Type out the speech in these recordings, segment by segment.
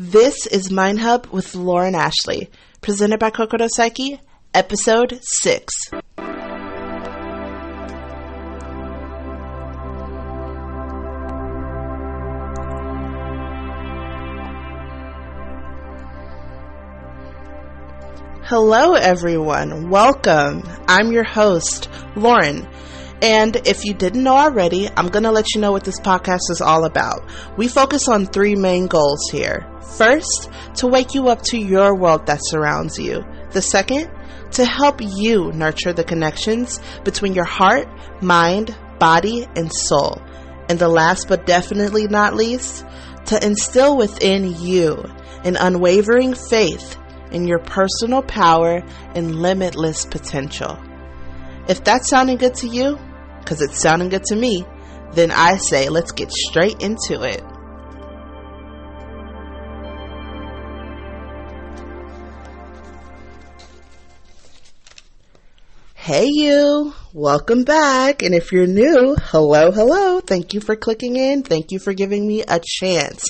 This is Mindhub with Lauren Ashley, presented by Kokoropsyche, episode 6. Hello everyone, welcome. I'm your host, Lauren. And if you didn't know already, I'm going to let you know what this podcast is all about. We focus on 3 main goals here. First, to wake you up to your world that surrounds you. The second, to help you nurture the connections between your heart, mind, body, and soul. And the last but definitely not least, to instill within you an unwavering faith in your personal power and limitless potential. If that's sounding good to you, because it's sounding good to me, then I say let's get straight into it. Hey you, welcome back. And if you're new, hello. Thank you for clicking in. Thank you for giving me a chance.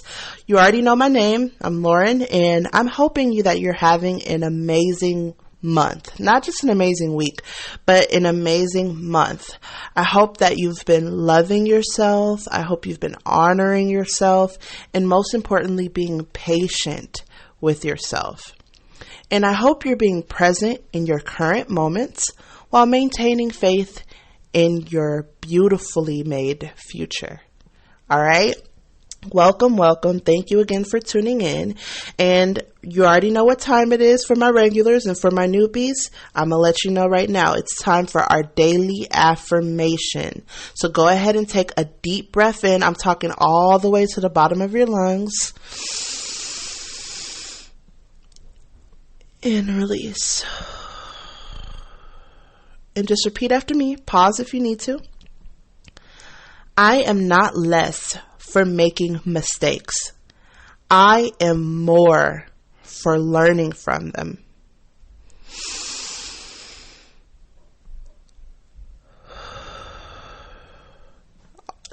You already know my name. I'm Lauren, and I'm hoping that you're having an amazing month. Not just an amazing week, but an amazing month. I hope that you've been loving yourself. I hope you've been honoring yourself, and most importantly, being patient with yourself. And I hope you're being present in your current moments while maintaining faith in your beautifully made future. All right? Welcome. Thank you again for tuning in. And you already know what time it is for my regulars, and for my newbies, I'm going to let you know right now. It's time for our daily affirmation. So go ahead and take a deep breath in. I'm talking all the way to the bottom of your lungs. And release. And just repeat after me. Pause if you need to. I am not less for making mistakes. I am more for learning from them.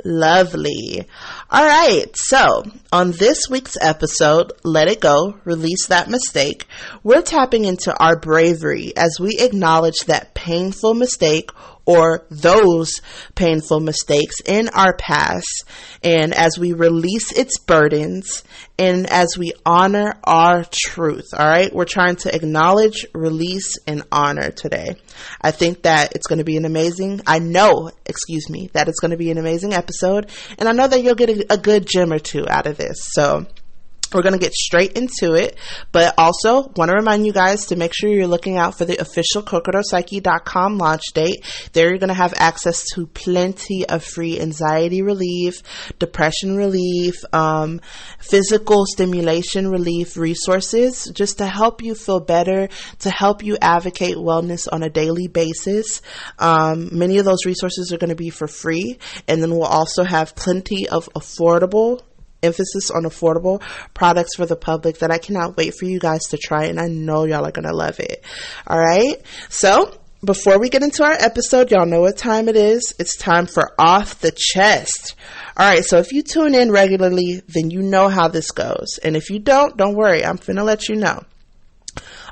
Lovely. All right. So on this week's episode, Let It Go, Release That Mistake, we're tapping into our bravery as we acknowledge that painful mistake or those painful mistakes in our past, and as we release its burdens and as we honor our truth. All right. We're trying to acknowledge, release, and honor today. I think that it's going to be that it's going to be an amazing episode. And I know that you'll get a good gem or two out of this. So we're going to get straight into it, but also want to remind you guys to make sure you're looking out for the official Kokoropsyche.com launch date. There you're going to have access to plenty of free anxiety relief, depression relief, physical stimulation relief resources, just to help you feel better, to help you advocate wellness on a daily basis. Many of those resources are going to be for free, and then we'll also have plenty of emphasis on affordable products for the public that I cannot wait for you guys to try, and I know y'all are going to love it. All right. So before we get into our episode, y'all know what time it is. It's time for Off the Chest. All right. So if you tune in regularly, then you know how this goes. And if you don't worry. I'm finna let you know.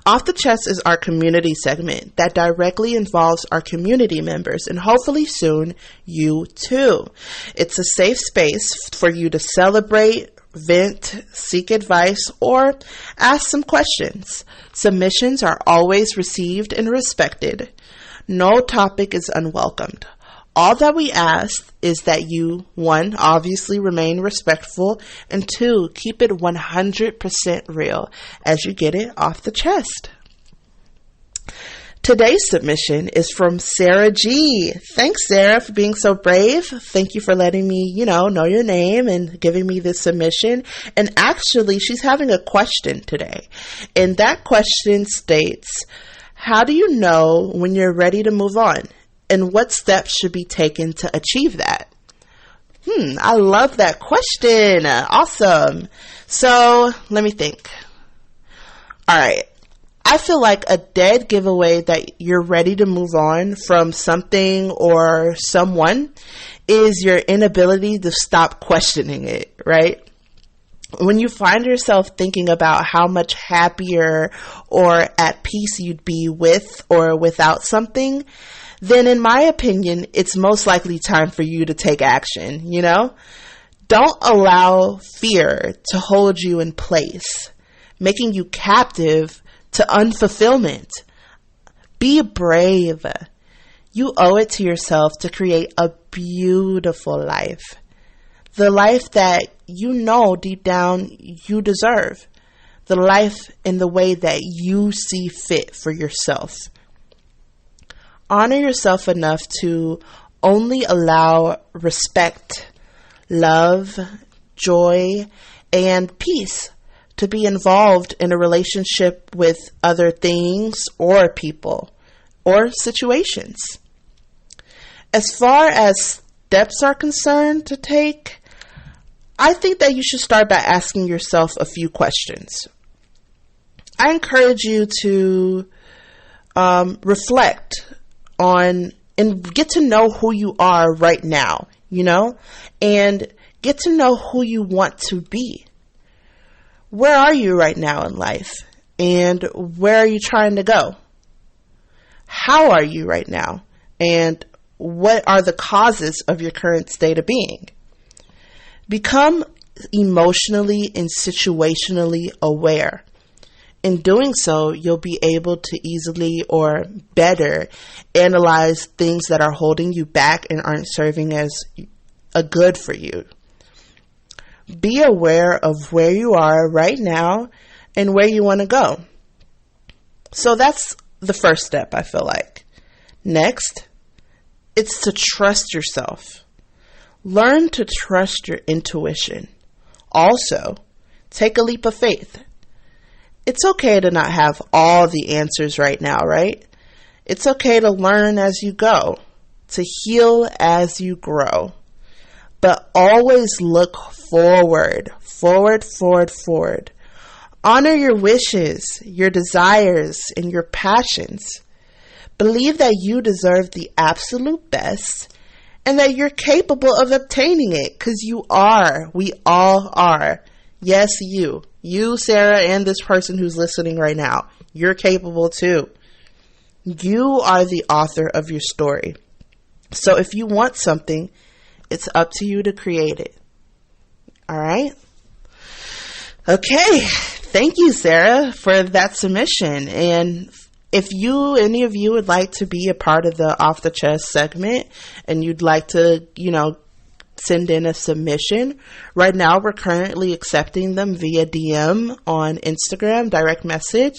Off the Chest is our community segment that directly involves our community members, and hopefully soon you too. It's a safe space for you to celebrate, vent, seek advice, or ask some questions. Submissions are always received and respected. No topic is unwelcomed. All that we ask is that you, 1, obviously remain respectful, and 2, keep it 100% real as you get it off the chest. Today's submission is from Sarah G. Thanks, Sarah, for being so brave. Thank you for letting me, know your name and giving me this submission. And actually, she's having a question today. And that question states, how do you know when you're ready to move on? And what steps should be taken to achieve that? I love that question. Awesome. So let me think. All right. I feel like a dead giveaway that you're ready to move on from something or someone is your inability to stop questioning it, right? When you find yourself thinking about how much happier or at peace you'd be with or without something, then in my opinion, it's most likely time for you to take action, you know? Don't allow fear to hold you in place, making you captive to unfulfillment. Be brave. You owe it to yourself to create a beautiful life. The life that you know deep down you deserve. The life in the way that you see fit for yourself. Honor yourself enough to only allow respect, love, joy, and peace to be involved in a relationship with other things or people or situations. As far as steps are concerned to take, I think that you should start by asking yourself a few questions. I encourage you to reflect on and get to know who you are right now, you know, and get to know who you want to be. Where are you right now in life? And where are you trying to go? How are you right now? And what are the causes of your current state of being? Become emotionally and situationally aware. In doing so, you'll be able to easily or better analyze things that are holding you back and aren't serving as a good for you. Be aware of where you are right now and where you want to go. So that's the first step, I feel like. Next, it's to trust yourself. Learn to trust your intuition. Also, take a leap of faith. It's okay to not have all the answers right now, right? It's okay to learn as you go, to heal as you grow. But always look forward. Honor your wishes, your desires, and your passions. Believe that you deserve the absolute best and that you're capable of obtaining it, because you are. We all are. Yes, you, Sarah, and this person who's listening right now. You're capable too. You are the author of your story. So if you want something, it's up to you to create it. All right? Okay. Thank you, Sarah, for that submission. And if any of you would like to be a part of the Off the Chest segment and you'd like to, send in a submission, right now we're currently accepting them via DM on Instagram, direct message.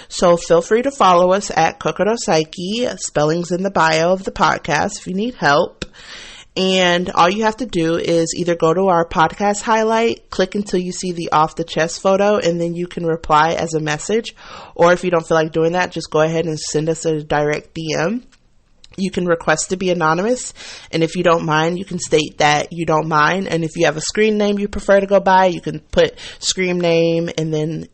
So feel free to follow us at Kokoropsyche, spellings in the bio of the podcast if you need help. And all you have to do is either go to our podcast highlight, click until you see the Off the Chest photo, and then you can reply as a message. Or if you don't feel like doing that, just go ahead and send us a direct DM. You can request to be anonymous, and if you don't mind, you can state that you don't mind. And if you have a screen name you prefer to go by, you can put screen name and then,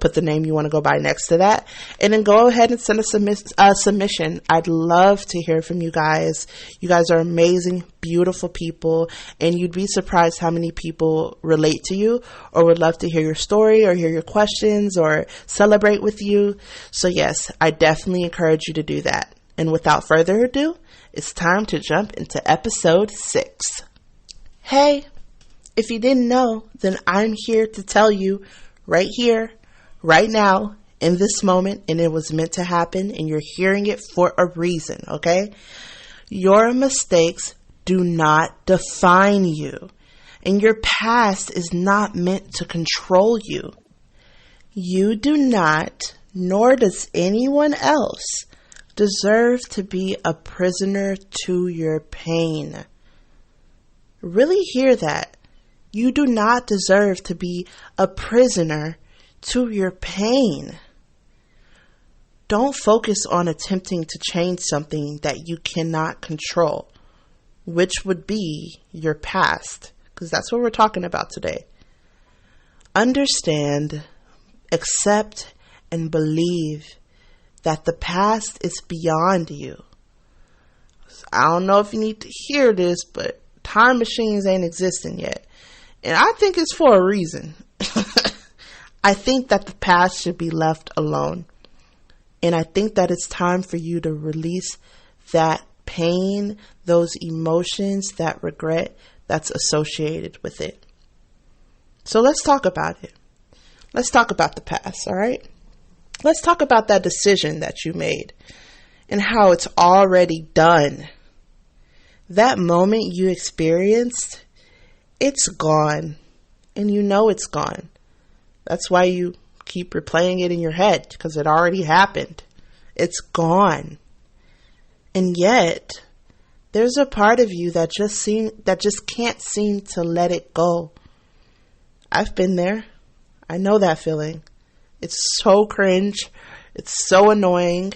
put the name you want to go by next to that. And then go ahead and send a submission. I'd love to hear from you guys. You guys are amazing, beautiful people, and you'd be surprised how many people relate to you or would love to hear your story or hear your questions or celebrate with you. So yes, I definitely encourage you to do that. And without further ado, it's time to jump into episode 6. Hey, if you didn't know, then I'm here to tell you right here, right now, in this moment, and it was meant to happen, and you're hearing it for a reason, okay? Your mistakes do not define you, and your past is not meant to control you. You do not, nor does anyone else, deserve to be a prisoner to your pain. Really hear that. You do not deserve to be a prisoner to your pain. Don't focus on attempting to change something that you cannot control, which would be your past, because that's what we're talking about today. Understand, accept, and believe that the past is beyond you. I don't know if you need to hear this, but time machines ain't existing yet. And I think it's for a reason. I think that the past should be left alone. And I think that it's time for you to release that pain, those emotions, that regret that's associated with it. So let's talk about it. Let's talk about the past, all right? Let's talk about that decision that you made and how it's already done. That moment you experienced, it's gone. And you know it's gone. That's why you keep replaying it in your head, because it already happened. It's gone. And yet, there's a part of you that just can't seem to let it go. I've been there. I know that feeling. It's so cringe. It's so annoying.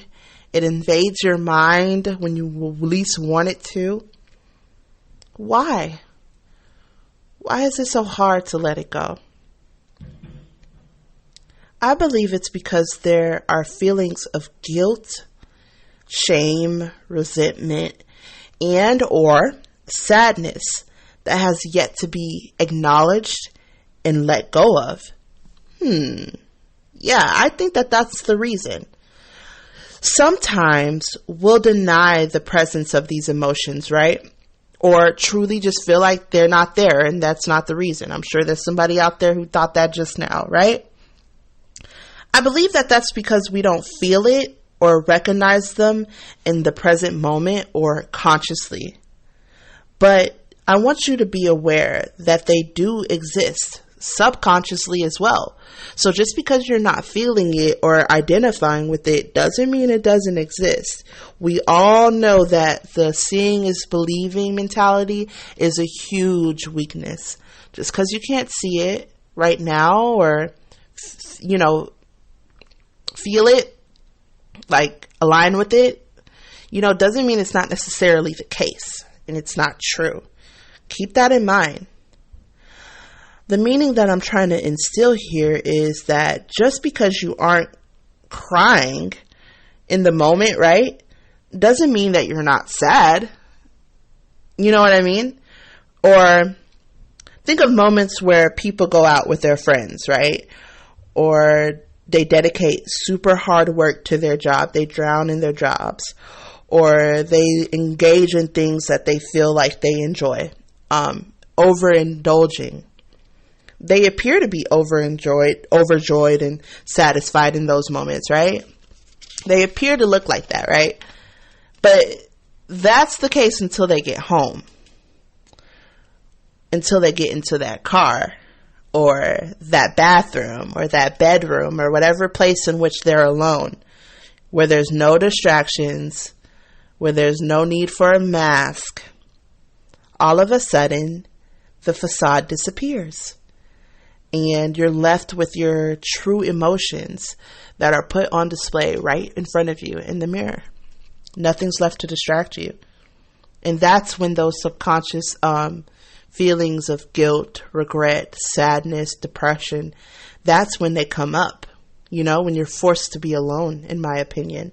It invades your mind when you least want it to. Why? Why is it so hard to let it go? I believe it's because there are feelings of guilt, shame, resentment, and or sadness that has yet to be acknowledged and let go of. Yeah, I think that that's the reason. Sometimes we'll deny the presence of these emotions, right? Or truly just feel like they're not there, and that's not the reason. I'm sure there's somebody out there who thought that just now, right? I believe that that's because we don't feel it or recognize them in the present moment or consciously. But I want you to be aware that they do exist subconsciously as well. So just because you're not feeling it or identifying with it doesn't mean it doesn't exist. We all know that the seeing is believing mentality is a huge weakness. Just because you can't see it right now or, feel it, like align with it, doesn't mean it's not necessarily the case and it's not true. Keep that in mind. The meaning that I'm trying to instill here is that just because you aren't crying in the moment, right, doesn't mean that you're not sad. You know what I mean? Or think of moments where people go out with their friends, right? Or they dedicate super hard work to their job. They drown in their jobs. Or they engage in things that they feel like they enjoy. Overindulging. They appear to be overjoyed and satisfied in those moments, right? They appear to look like that, right? But that's the case until they get home. Until they get into that car. Or that bathroom, or that bedroom, or whatever place in which they're alone, where there's no distractions, where there's no need for a mask. All of a sudden, the facade disappears, and you're left with your true emotions that are put on display right in front of you in the mirror. Nothing's left to distract you. And that's when those subconscious feelings of guilt, regret, sadness, depression, that's when they come up, when you're forced to be alone, in my opinion.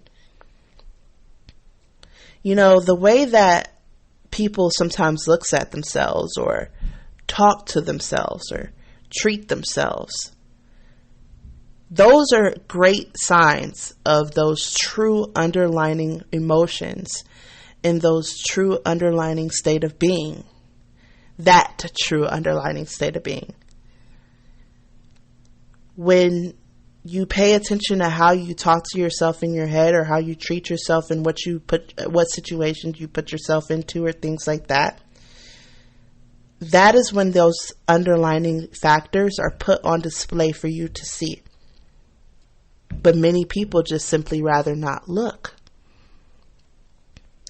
The way that people sometimes looks at themselves or talk to themselves or treat themselves, those are great signs of those true underlying emotions and those true underlying state of being. That true underlying state of being. When you pay attention to how you talk to yourself in your head or how you treat yourself and what situations you put yourself into or things like that, that is when those underlying factors are put on display for you to see. But many people just simply rather not look.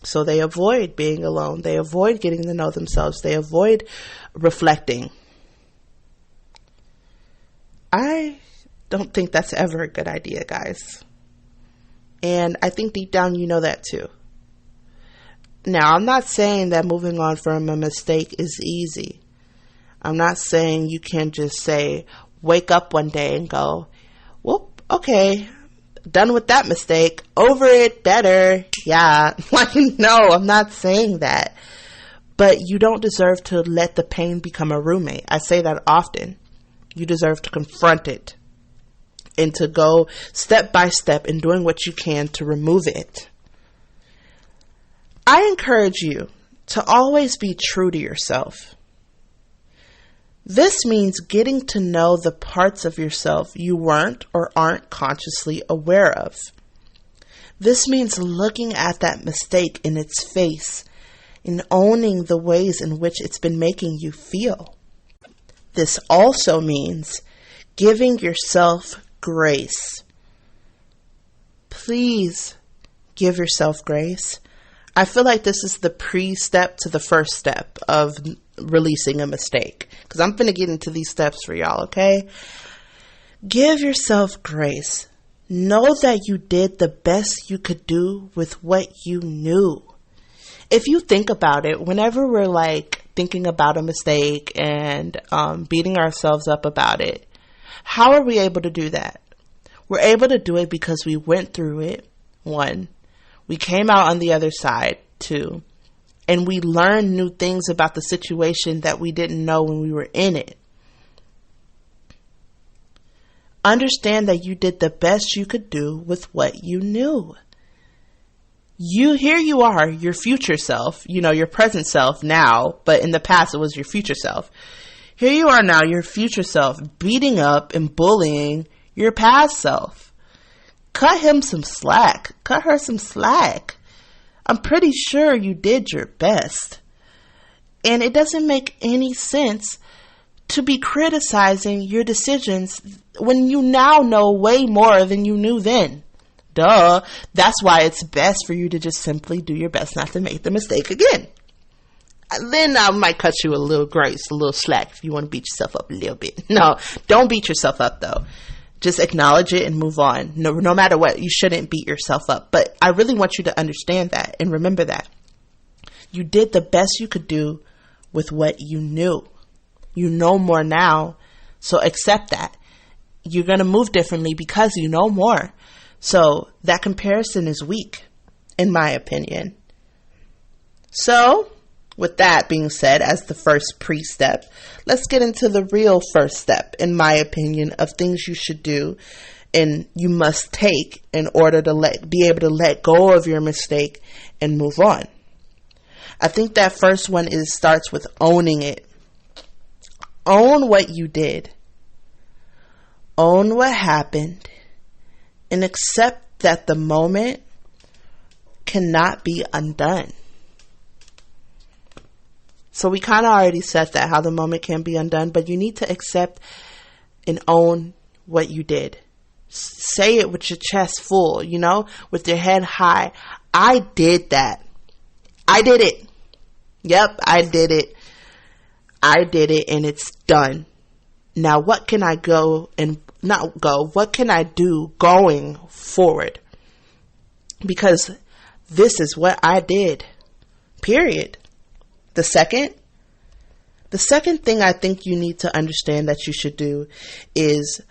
So they avoid being alone. They avoid getting to know themselves. They avoid reflecting. I don't think that's ever a good idea, guys. And I think deep down you know that too. Now, I'm not saying that moving on from a mistake is easy. I'm not saying you can just wake up one day and go, well, okay, done with that mistake, over it, better, yeah. No, I'm not saying that. But you don't deserve to let the pain become a roommate. I say that often. You deserve to confront it and to go step by step in doing what you can to remove it. I encourage you to always be true to yourself. This means getting to know the parts of yourself you weren't or aren't consciously aware of. This means looking at that mistake in its face and owning the ways in which it's been making you feel. This also means giving yourself grace. Please give yourself grace. I feel like this is the pre-step to the first step of releasing a mistake, because I'm going to get into these steps for y'all, okay? Give yourself grace. Know that you did the best you could do with what you knew. If you think about it, whenever we're like thinking about a mistake and beating ourselves up about it, how are we able to do that? We're able to do it because we went through it, 1. We came out on the other side, 2. And we learned new things about the situation that we didn't know when we were in it. Understand that you did the best you could do with what you knew. Here you are, your future self, your present self now, but in the past it was your future self. Here you are now, your future self, beating up and bullying your past self. Cut him some slack. Cut her some slack. I'm pretty sure you did your best. And it doesn't make any sense to be criticizing your decisions when you now know way more than you knew then. Duh. That's why it's best for you to just simply do your best not to make the mistake again. Then I might cut you a little grace, a little slack if you want to beat yourself up a little bit. No, don't beat yourself up though. Just acknowledge it and move on. No matter what, you shouldn't beat yourself up. But I really want you to understand that and remember that. You did the best you could do with what you knew. You know more now, so accept that. You're going to move differently because you know more. So that comparison is weak, in my opinion. So, with that being said, as the first pre-step, let's get into the real first step, in my opinion, of things you should do and you must take in order to be able to let go of your mistake and move on. I think that first one starts with owning it. Own what you did. Own what happened and accept that the moment cannot be undone. So we kind of already said that, how the moment can be undone, but you need to accept and own what you did. Say it with your chest full, with your head high. I did that. I did it. Yep, I did it. I did it and it's done. Now what can I what can I do going forward? Because this is what I did. Period. The second thing I think you need to understand that you should do is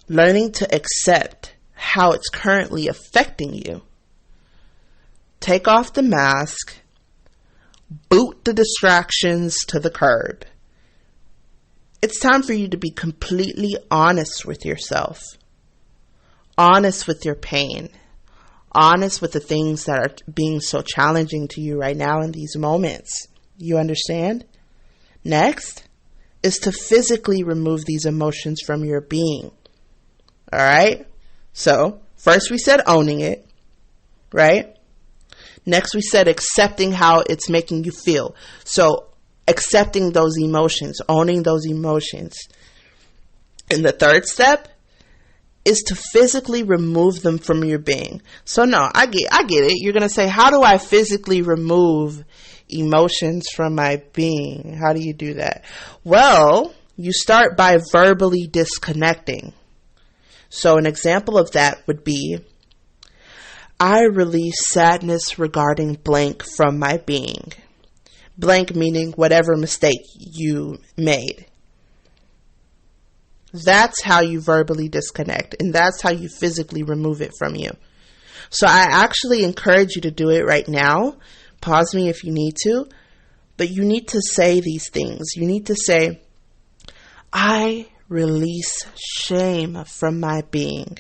learning to accept how it's currently affecting you. Take off the mask, boot the distractions to the curb. It's time for you to be completely honest with yourself, honest with your pain, honest with the things that are being so challenging to you right now in these moments. You understand? Next is to physically remove these emotions from your being. All right? So, first we said owning it, right? Next we said accepting how it's making you feel. So, accepting those emotions, owning those emotions. And the third step is to physically remove them from your being. So no, I get it. You're going to say, how do I physically remove emotions from my being? How do you do that? Well, you start by verbally disconnecting. So an example of that would be, I release sadness regarding blank from my being. Blank meaning whatever mistake you made. That's how you verbally disconnect, and that's how you physically remove it from you. So I actually encourage you to do it right now. Pause me if you need to, but you need to say these things. You need to say, I release shame from my being.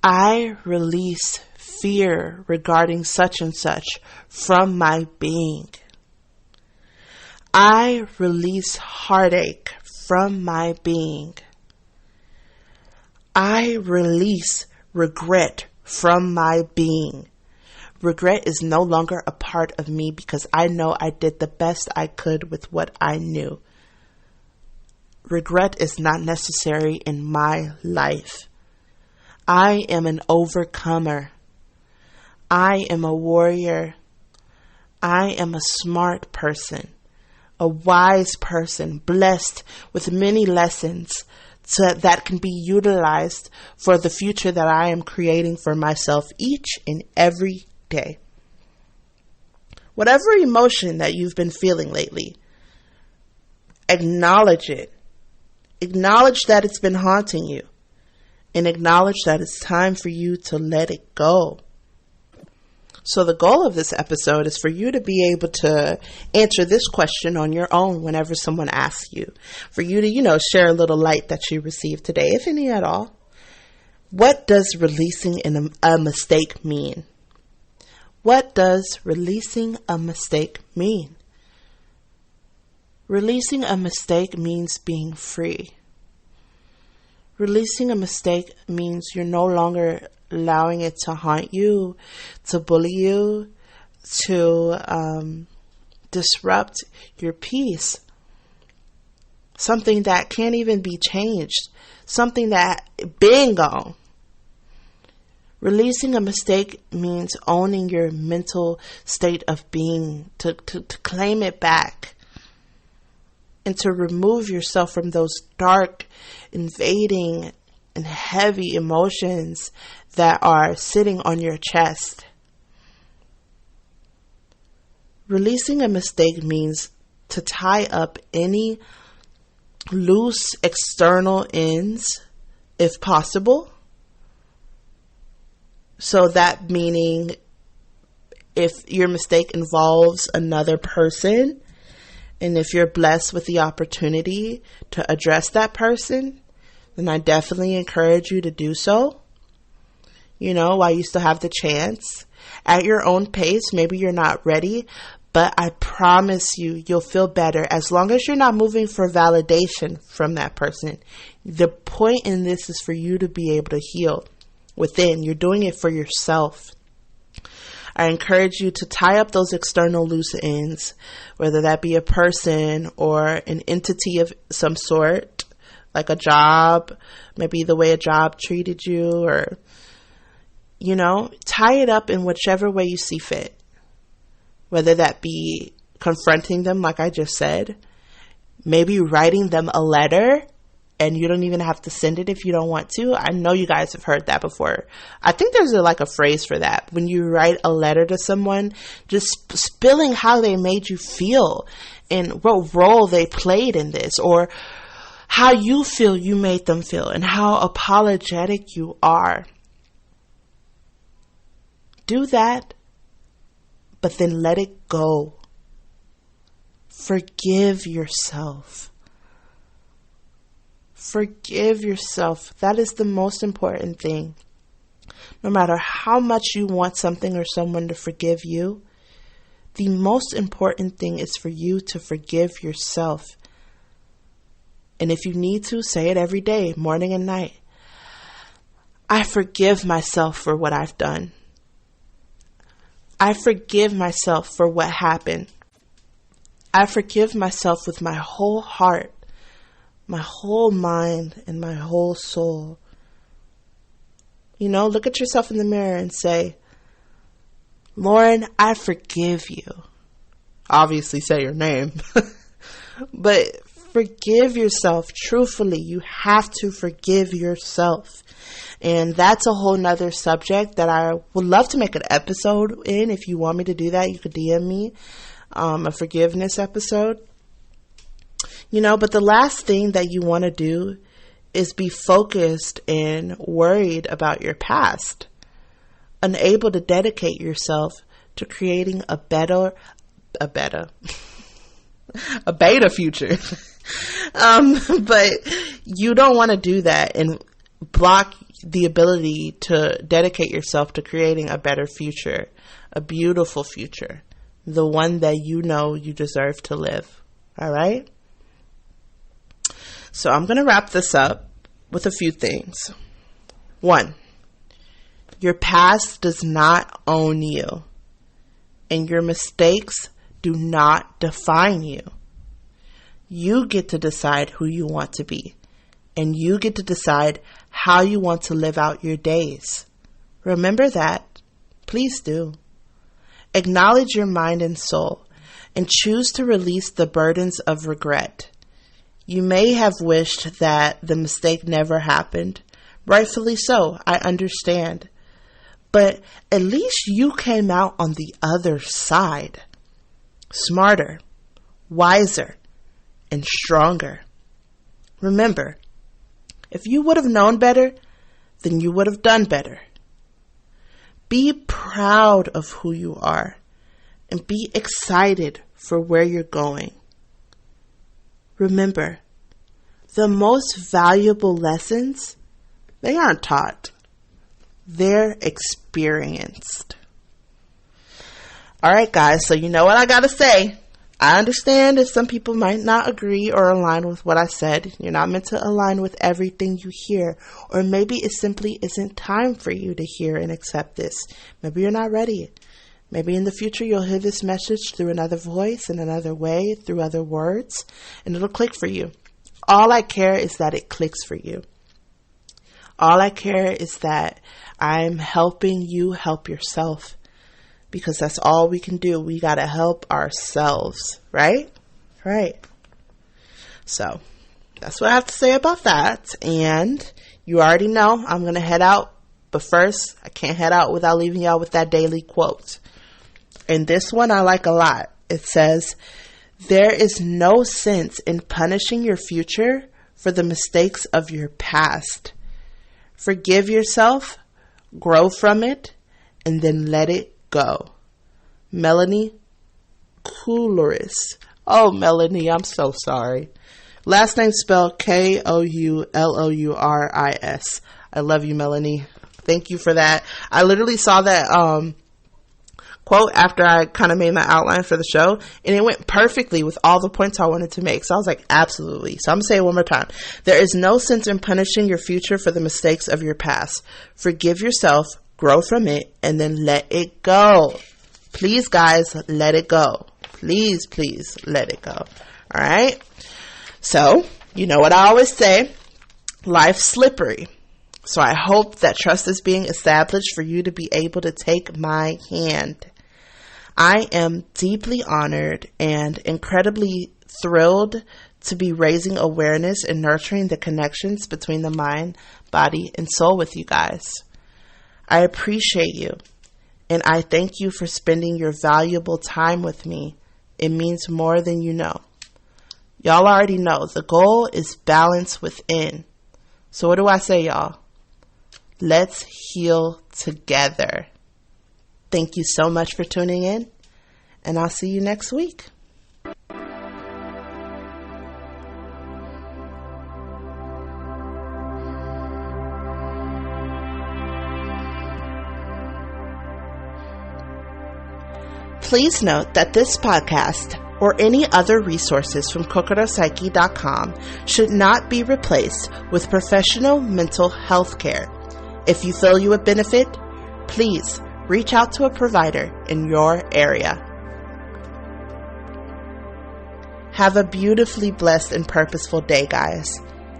I release fear regarding such and such from my being. I release heartache from my being. I release regret from my being. Regret is no longer a part of me because I know I did the best I could with what I knew. Regret is not necessary in my life. I am an overcomer. I am a warrior. I am a smart person, a wise person, blessed with many lessons that can be utilized for the future that I am creating for myself each and every day. Whatever emotion that you've been feeling lately, acknowledge it. Acknowledge that it's been haunting you, and acknowledge that it's time for you to let it go. So the goal of this episode is for you to be able to answer this question on your own whenever someone asks you. For you to, share a little light that you received today, if any at all. What does releasing a mistake mean? What does releasing a mistake mean? Releasing a mistake means being free. Releasing a mistake means you're no longer allowing it to haunt you, to bully you, to disrupt your peace. Something that can't even be changed. Something that been gone. Releasing a mistake means owning your mental state of being, to claim it back, and to remove yourself from those dark, invading, and heavy emotions that are sitting on your chest. Releasing a mistake means to tie up any loose external ends, if possible. So that meaning if your mistake involves another person, and if you're blessed with the opportunity to address that person, then I definitely encourage you to do so. While you still have the chance, at your own pace. Maybe you're not ready, but I promise you'll feel better as long as you're not moving for validation from that person. The point in this is for you to be able to heal within. You're doing it for yourself. I encourage you to tie up those external loose ends, whether that be a person or an entity of some sort, like a job, maybe the way a job treated you, or, tie it up in whichever way you see fit. Whether that be confronting them, like I just said, maybe writing them a letter, and you don't even have to send it if you don't want to. I know you guys have heard that before. I think there's a phrase for that. When you write a letter to someone, just spilling how they made you feel and what role they played in this, or how you feel you made them feel and how apologetic you are. Do that, but then let it go. Forgive yourself. Forgive yourself. That is the most important thing. No matter how much you want something or someone to forgive you, the most important thing is for you to forgive yourself. And if you need to, say it every day, morning and night. I forgive myself for what I've done. I forgive myself for what happened. I forgive myself with my whole heart, my whole mind, and my whole soul. Look at yourself in the mirror and say, Lauren, I forgive you. Obviously say your name. But forgive yourself. Truthfully, you have to forgive yourself. And that's a whole nother subject that I would love to make an episode in. If you want me to do that, you could DM me a forgiveness episode. But the last thing that you want to do is be focused and worried about your past, unable to dedicate yourself to creating a beta future. But you don't want to do that and block the ability to dedicate yourself to creating a better future, a beautiful future, the one that you know you deserve to live. All right? So I'm going to wrap this up with a few things. 1, your past does not own you, and your mistakes do not define you. You get to decide who you want to be, and you get to decide how you want to live out your days. Remember that. Please do. Acknowledge your mind and soul, and choose to release the burdens of regret. You may have wished that the mistake never happened. Rightfully so, I understand. But at least you came out on the other side. Smarter, wiser, and stronger. Remember, if you would have known better, then you would have done better. Be proud of who you are and be excited for where you're going. Remember, the most valuable lessons, they aren't taught. They're experienced. All right, guys, so you know what I got to say. I understand if some people might not agree or align with what I said. You're not meant to align with everything you hear. Or maybe it simply isn't time for you to hear and accept this. Maybe you're not ready. Maybe in the future you'll hear this message through another voice, in another way, through other words, and it'll click for you. All I care is that it clicks for you. All I care is that I'm helping you help yourself. Because that's all we can do. We got to help ourselves, right? Right. So that's what I have to say about that. And you already know I'm going to head out. But first, I can't head out without leaving y'all with that daily quote. And this one I like a lot. It says, there is no sense in punishing your future for the mistakes of your past. Forgive yourself, grow from it, and then let it go. Melanie Coulouris. Oh, Melanie, I'm so sorry. Last name spelled Koulouris. I love you, Melanie. Thank you for that. I literally saw that quote after I kind of made my outline for the show, and it went perfectly with all the points I wanted to make. So I was like, absolutely. So I'm going to say it one more time. There is no sense in punishing your future for the mistakes of your past. Forgive yourself, grow from it, and then let it go. Please, guys, let it go. Please, please let it go. All right? So, you know what I always say, life's slippery. So I hope that trust is being established for you to be able to take my hand. I am deeply honored and incredibly thrilled to be raising awareness and nurturing the connections between the mind, body, and soul with you guys. I appreciate you, and I thank you for spending your valuable time with me. It means more than you know. Y'all already know the goal is balance within. So what do I say, y'all? Let's heal together. Thank you so much for tuning in, and I'll see you next week. Please note that this podcast or any other resources from Kokoropsyche.com should not be replaced with professional mental health care. If you feel you would benefit, please reach out to a provider in your area. Have a beautifully blessed and purposeful day, guys.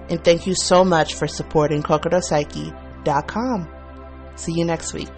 And thank you so much for supporting Kokoropsyche.com. See you next week.